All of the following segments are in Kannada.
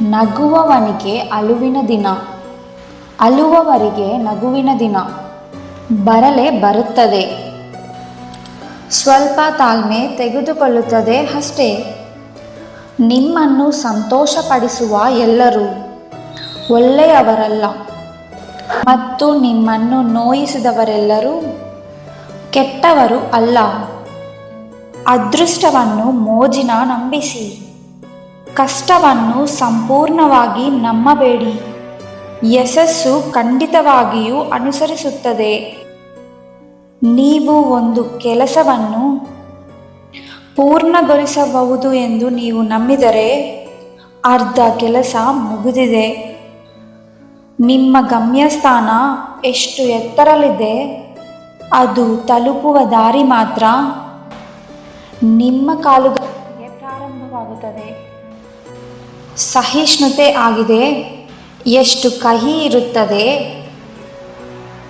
ನಗುವವನಿಗೆ ಅಳುವಿನ ದಿನ, ಅಳುವವರಿಗೆ ನಗುವಿನ ದಿನ ಬರಲೇ ಬರುತ್ತದೆ. ಸ್ವಲ್ಪ ತಾಳ್ಮೆ ತೆಗೆದುಕೊಳ್ಳುತ್ತದೆ ಅಷ್ಟೇ. ನಿಮ್ಮನ್ನು ಸಂತೋಷಪಡಿಸುವ ಎಲ್ಲರೂ ಒಳ್ಳೆಯವರಲ್ಲ ಮತ್ತು ನಿಮ್ಮನ್ನು ನೋಯಿಸಿದವರೆಲ್ಲರೂ ಕೆಟ್ಟವರು ಅಲ್ಲ. ಅದೃಷ್ಟವನ್ನು ಮೋಜಿನ ನಂಬಿಸಿ, ಕಷ್ಟವನ್ನು ಸಂಪೂರ್ಣವಾಗಿ ನಂಬಬೇಡಿ. ಯಶಸ್ಸು ಖಂಡಿತವಾಗಿಯೂ ಅನುಸರಿಸುತ್ತದೆ. ನೀವು ಒಂದು ಕೆಲಸವನ್ನು ಪೂರ್ಣಗೊಳಿಸಬಹುದು ಎಂದು ನೀವು ನಂಬಿದರೆ ಅರ್ಧ ಕೆಲಸ ಮುಗಿದಿದೆ. ನಿಮ್ಮ ಗಮ್ಯಸ್ಥಾನ ಎಷ್ಟು ಎತ್ತರದಲ್ಲಿದೆ, ಅದು ತಲುಪುವ ದಾರಿ ಮಾತ್ರ ನಿಮ್ಮ ಕಾಲುಗಳಿಗೆ ಪ್ರಾರಂಭವಾಗುತ್ತದೆ. ಸಹಿಷ್ಣುತೆ ಆಗಿದೆ ಎಷ್ಟು ಕಹಿ ಇರುತ್ತದೆ,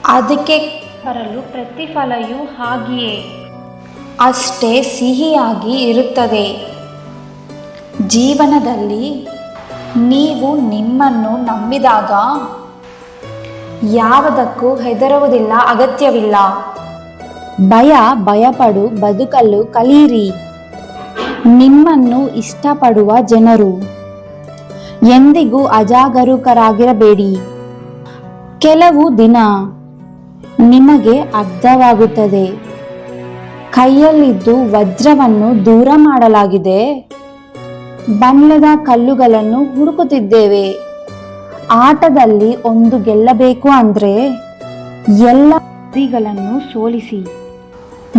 ಅದಕ್ಕೆ ಬರಲು ಪ್ರತಿಫಲವೂ ಹಾಗೆಯೇ ಅಷ್ಟೇ ಸಿಹಿಯಾಗಿ ಇರುತ್ತದೆ. ಜೀವನದಲ್ಲಿ ನೀವು ನಿಮ್ಮನ್ನು ನಂಬಿದಾಗ ಯಾವುದಕ್ಕೂ ಹೆದರುವುದಿಲ್ಲ, ಅಗತ್ಯವಿಲ್ಲ. ಭಯಪಡು ಬದುಕಲು ಕಲಿಯಿರಿ. ನಿಮ್ಮನ್ನು ಇಷ್ಟಪಡುವ ಜನರು ಎಂದಿಗೂ ಅಜಾಗರೂಕರಾಗಿರಬೇಡಿ. ಕೆಲವು ದಿನ ನಿಮಗೆ ಅರ್ಥವಾಗುತ್ತದೆ, ಕೈಯಲ್ಲಿದ್ದು ವಜ್ರವನ್ನು ದೂರ ಮಾಡಲಾಗಿದೆ, ಬಣ್ಣದ ಕಲ್ಲುಗಳನ್ನು ಹುಡುಕುತ್ತಿದ್ದೇವೆ. ಆಟದಲ್ಲಿ ಒಂದು ಗೆಲ್ಲಬೇಕು ಅಂದ್ರೆ ಎಲ್ಲ ಗುರಿಗಳನ್ನು ಸೋಲಿಸಿ,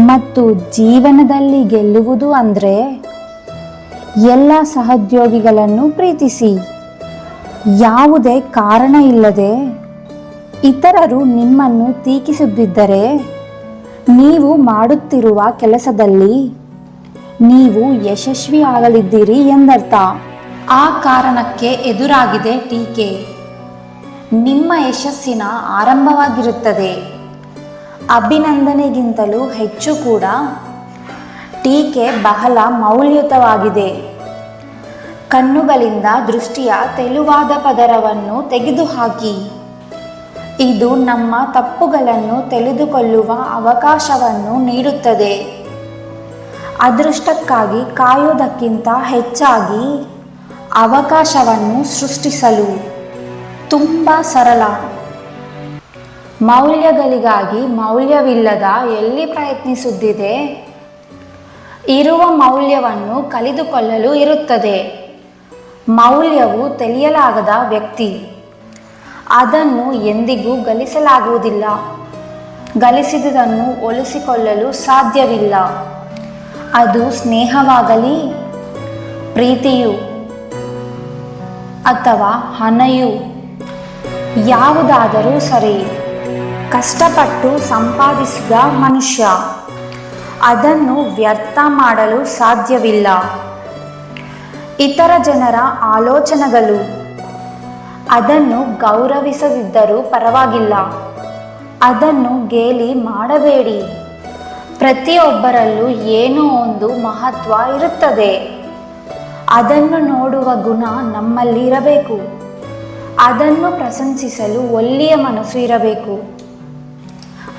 ಮತ್ತು ಜೀವನದಲ್ಲಿ ಗೆಲ್ಲುವುದು ಅಂದ್ರೆ ಎಲ್ಲ ಸಹೋದ್ಯೋಗಿಗಳನ್ನು ಪ್ರೀತಿಸಿ. ಯಾವುದೇ ಕಾರಣ ಇಲ್ಲದೆ ಇತರರು ನಿಮ್ಮನ್ನು ಟೀಕಿಸುತ್ತಿದ್ದರೆ ನೀವು ಮಾಡುತ್ತಿರುವ ಕೆಲಸದಲ್ಲಿ ನೀವು ಯಶಸ್ವಿಯಾಗಲಿದ್ದೀರಿ ಎಂದರ್ಥ. ಆ ಕಾರಣಕ್ಕೆ ಎದುರಾಗಿದೆ ಟೀಕೆ. ನಿಮ್ಮ ಯಶಸ್ಸಿನ ಆರಂಭವಾಗಿರುತ್ತದೆ. ಅಭಿನಂದನೆಗಿಂತಲೂ ಹೆಚ್ಚು ಕೂಡ ಟೀಕೆ ಬಹಳ ಮೌಲ್ಯಯುತವಾಗಿದೆ. ಕಣ್ಣುಗಳಿಂದ ದೃಷ್ಟಿಯ ತೆಳುವಾದ ಪದರವನ್ನು ತೆಗೆದುಹಾಕಿ. ಇದು ನಮ್ಮ ತಪ್ಪುಗಳನ್ನು ತಿಳಿದುಕೊಳ್ಳುವ ಅವಕಾಶವನ್ನು ನೀಡುತ್ತದೆ. ಅದೃಷ್ಟಕ್ಕಾಗಿ ಕಾಯುವುದಕ್ಕಿಂತ ಹೆಚ್ಚಾಗಿ ಅವಕಾಶವನ್ನು ಸೃಷ್ಟಿಸಲು ತುಂಬ ಸರಳ. ಮೌಲ್ಯಗಳಿಗಾಗಿ ಮೌಲ್ಯವಿಲ್ಲದ ಎಲ್ಲಿ ಪ್ರಯತ್ನಿಸುತ್ತಿದೆ, ಇರುವ ಮೌಲ್ಯವನ್ನು ಕಳೆದುಕೊಳ್ಳಲು ಇರುತ್ತದೆ. ಮೌಲ್ಯವು ತಿಳಿಯಲಾಗದ ವ್ಯಕ್ತಿ, ಅದನ್ನು ಎಂದಿಗೂ ಗಳಿಸಲಾಗುವುದಿಲ್ಲ. ಗಳಿಸಿದುದನ್ನು ಉಳಿಸಿಕೊಳ್ಳಲು ಸಾಧ್ಯವಿಲ್ಲ. ಅದು ಸ್ನೇಹವಾಗಲಿ, ಪ್ರೀತಿಯು ಅಥವಾ ಹಣಯು ಯಾವುದಾದರೂ ಸರಿ. ಕಷ್ಟಪಟ್ಟು ಸಂಪಾದಿಸಿದ ಮನುಷ್ಯ ಅದನ್ನು ವ್ಯರ್ಥ ಮಾಡಲು ಸಾಧ್ಯವಿಲ್ಲ. ಇತರ ಜನರ ಆಲೋಚನೆಗಳು, ಅದನ್ನು ಗೌರವಿಸದಿದ್ದರೂ ಪರವಾಗಿಲ್ಲ, ಅದನ್ನು ಗೇಲಿ ಮಾಡಬೇಡಿ. ಪ್ರತಿಯೊಬ್ಬರಲ್ಲೂ ಏನೋ ಒಂದು ಮಹತ್ವ ಇರುತ್ತದೆ. ಅದನ್ನು ನೋಡುವ ಗುಣ ನಮ್ಮಲ್ಲಿ ಇರಬೇಕು. ಅದನ್ನು ಪ್ರಶಂಸಿಸಲು ಒಳ್ಳೆಯ ಮನಸ್ಸು ಇರಬೇಕು.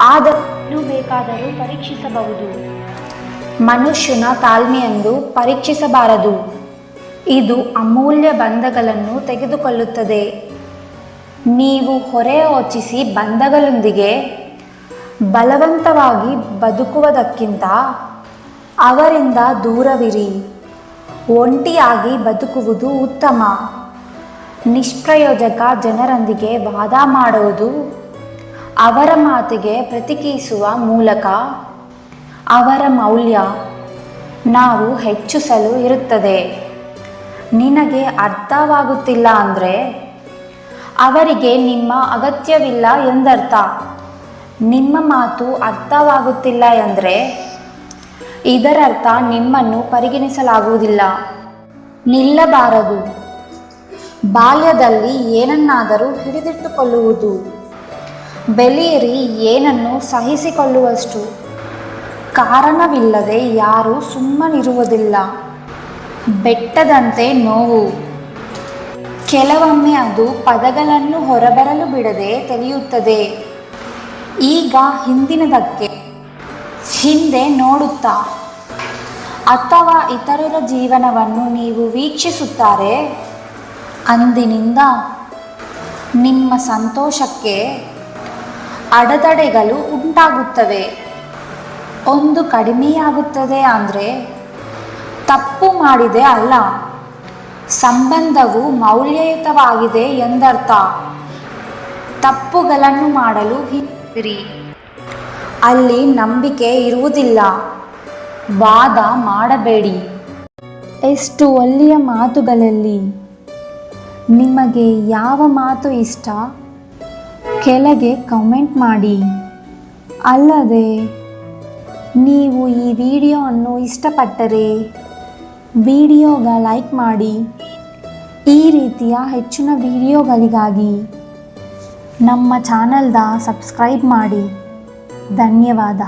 ಅದನ್ನು ಬೇಕಾದರೂ ಪರೀಕ್ಷಿಸಬಹುದು. ಮನುಷ್ಯನ ತಾಳ್ಮೆಯನ್ನು ಪರೀಕ್ಷಿಸಬಾರದು. ಇದು ಅಮೂಲ್ಯ ಬಂಧಗಳನ್ನು ತೆಗೆದುಕೊಳ್ಳುತ್ತದೆ. ನೀವು ಹೊರೆ ಯೋಚಿಸಿ ಬಂಧಗಳೊಂದಿಗೆ ಬಲವಂತವಾಗಿ ಬದುಕುವುದಕ್ಕಿಂತ ಅವರಿಂದ ದೂರವಿರಿ. ಒಂಟಿಯಾಗಿ ಬದುಕುವುದು ಉತ್ತಮ. ನಿಷ್ಪ್ರಯೋಜಕ ಜನರೊಂದಿಗೆ ವಾದ ಮಾಡುವುದು, ಅವರ ಮಾತಿಗೆ ಪ್ರತಿಕ್ರಿಯಿಸುವ ಮೂಲಕ ಅವರ ಮೌಲ್ಯ ನಾವು ಹೆಚ್ಚಿಸಲು ಇರುತ್ತದೆ. ನಿನಗೆ ಅರ್ಥವಾಗುತ್ತಿಲ್ಲ ಅಂದರೆ ಅವರಿಗೆ ನಿಮ್ಮ ಅಗತ್ಯವಿಲ್ಲ ಎಂದರ್ಥ. ನಿಮ್ಮ ಮಾತು ಅರ್ಥವಾಗುತ್ತಿಲ್ಲ ಎಂದರೆ ಇದರರ್ಥ ನಿಮ್ಮನ್ನು ಪರಿಗಣಿಸಲಾಗುವುದಿಲ್ಲ. ನಿಲ್ಲಬಾರದು. ಬಾಲ್ಯದಲ್ಲಿ ಏನನ್ನಾದರೂ ಹಿಡಿದಿಟ್ಟುಕೊಳ್ಳುವುದು. ಬೆಳೆಯಿರಿ, ಏನನ್ನು ಸಹಿಸಿಕೊಳ್ಳುವಷ್ಟು. ಕಾರಣವಿಲ್ಲದೆ ಯಾರೂ ಸುಮ್ಮನಿರುವುದಿಲ್ಲ. ಬೆಟ್ಟದಂತೆ ನೋವು. ಕೆಲವೊಮ್ಮೆ ಅದು ಪದಗಳನ್ನು ಹೊರಬರಲು ಬಿಡದೆ ತಿಳಿಯುತ್ತದೆ. ಈಗ ಹಿಂದಿನದಕ್ಕೆ ಹಿಂದೆ ನೋಡುತ್ತಾ ಅಥವಾ ಇತರರ ಜೀವನವನ್ನು ನೀವು ವೀಕ್ಷಿಸುತ್ತಾರೆ. ಅಂದಿನಿಂದ ನಿಮ್ಮ ಸಂತೋಷಕ್ಕೆ ಅಡೆತಡೆಗಳು ಉಂಟಾಗುತ್ತವೆ. ಒಂದು ಕಡಿಮೆಯಾಗುತ್ತದೆ ಅಂದರೆ ತಪ್ಪು ಮಾಡಿದೆ ಅಲ್ಲ, ಸಂಬಂಧವು ಮೌಲ್ಯಯುತವಾಗಿದೆ ಎಂದರ್ಥ. ತಪ್ಪುಗಳನ್ನು ಮಾಡಲು ಹಿಂದಿರಿ, ಅಲ್ಲಿ ನಂಬಿಕೆ ಇರುವುದಿಲ್ಲ. ವಾದ ಮಾಡಬೇಡಿ. ಎಷ್ಟು ಒಳ್ಳೆಯ ಮಾತುಗಳಲ್ಲಿ ನಿಮಗೆ ಯಾವ ಮಾತು ಇಷ್ಟ ಕೆಳಗೆ ಕಮೆಂಟ್ ಮಾಡಿ. ಅಲ್ಲದೆ ನೀವು ಈ ವಿಡಿಯೋವನ್ನು ಇಷ್ಟಪಟ್ಟರೆ ವಿಡಿಯೋಗೆ ಲೈಕ್ ಮಾಡಿ. ಈ ರೀತಿಯ ಹೆಚ್ಚಿನ ವಿಡಿಯೋಗಳಿಗಾಗಿ ನಮ್ಮ ಚಾನಲ್ದ ಸಬ್ಸ್ಕ್ರೈಬ್ ಮಾಡಿ. ಧನ್ಯವಾದ.